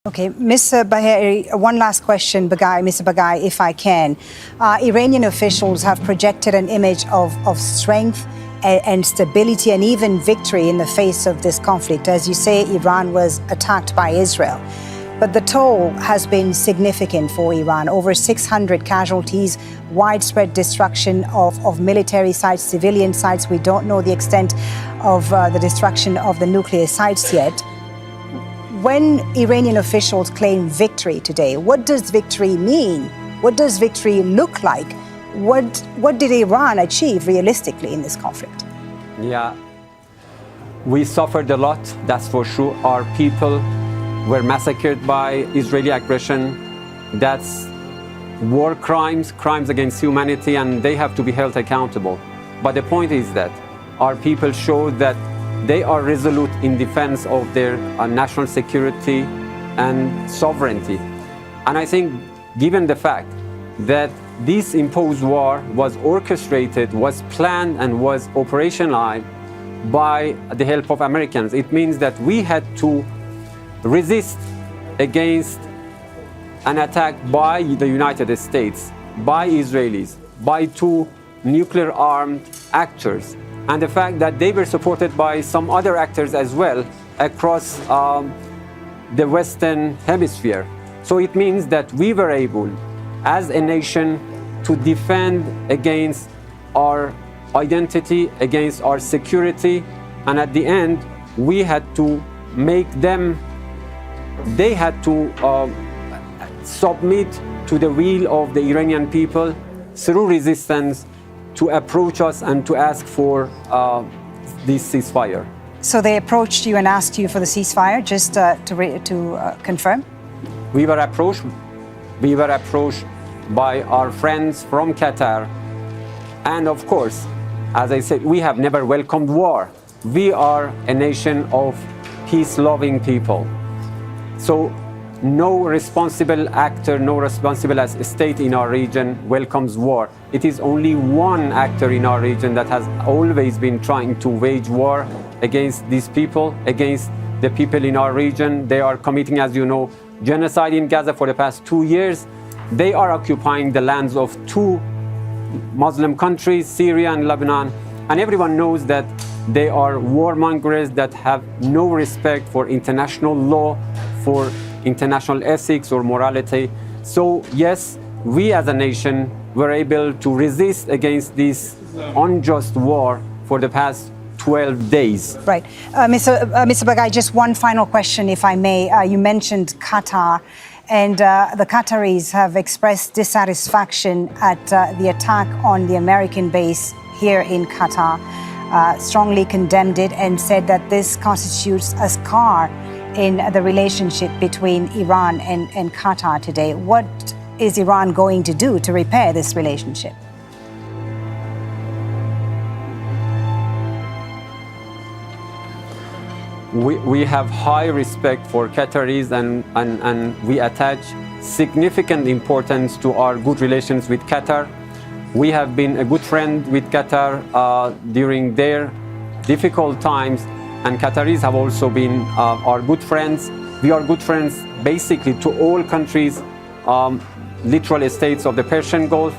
Okay, Mr. Bahari, one last question, Mr. Bagai, if I can. Iranian officials have projected an image of strength and stability and even victory in the face of this conflict. As you say, Iran was attacked by Israel. But the toll has been significant for Iran. Over 600 casualties, widespread destruction of military sites, civilian sites. We don't know the extent of the destruction of the nuclear sites yet. When Iranian officials claim victory today, what does victory mean? What does victory look like? What did Iran achieve realistically in this conflict? Yeah, we suffered a lot, that's for sure. Our people were massacred by Israeli aggression. That's war crimes, crimes against humanity, and they have to be held accountable. But the point is that our people showed that they are resolute in defense of their national security and sovereignty. And I think, given the fact that this imposed war was orchestrated, was planned, and was operationalized by the help of Americans, it means that we had to resist against an attack by the United States, by Israelis, by two nuclear-armed actors, and the fact that they were supported by some other actors as well across the Western Hemisphere. So it means that we were able, as a nation, to defend against our identity, against our security, and at the end, we had to make them, they had to submit to the will of the Iranian people through resistance to approach us and to ask for this ceasefire. So they approached you and asked you for the ceasefire, just to confirm? We were approached by our friends from Qatar. And of course, as I said, we have never welcomed war. We are a nation of peace-loving people. So no responsible actor, no responsible as a state in our region welcomes war. It is only one actor in our region that has always been trying to wage war against these people, against the people in our region. They are committing, as you know, genocide in Gaza for the past 2 years. They are occupying the lands of two Muslim countries, Syria and Lebanon. And everyone knows that they are warmongers that have no respect for international law, for international ethics or morality. So yes, we as a nation were able to resist against this unjust war for the past 12 days. Right. Mr. Bagai, just one final question, if I may. You mentioned Qatar, and the Qataris have expressed dissatisfaction at the attack on the American base here in Qatar, strongly condemned it and said that this constitutes a scar in the relationship between Iran and Qatar today. What is Iran going to do to repair this relationship? We have high respect for Qataris and we attach significant importance to our good relations with Qatar. We have been a good friend with Qatar during their difficult times, and Qataris have also been our good friends. We are good friends basically to all countries, literal states of the Persian Gulf.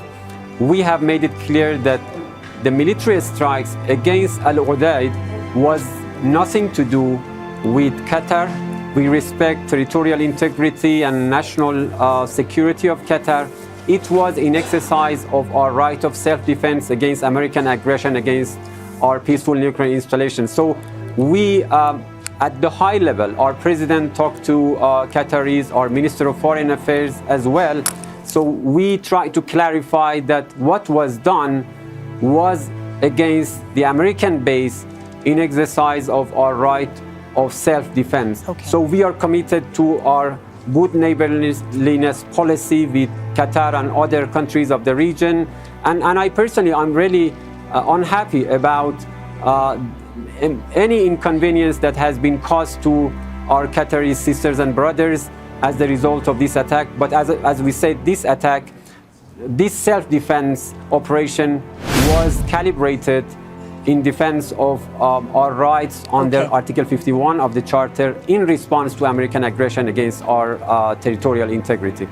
We have made it clear that the military strikes against Al-Udaid was nothing to do with Qatar. We respect territorial integrity and national security of Qatar. It was in exercise of our right of self-defense against American aggression against our peaceful nuclear installation. So we, at the high level, our president talked to Qataris, our Minister of Foreign Affairs as well. So we try to clarify that what was done was against the American base in exercise of our right of self-defense. Okay. So we are committed to our good neighborliness policy with Qatar and other countries of the region. And I personally, I'm really unhappy about any inconvenience that has been caused to our Qatari sisters and brothers as the result of this attack. But as we said, this attack, this self-defense operation was calibrated in defense of our rights under Okay. Article 51 of the Charter in response to American aggression against our territorial integrity.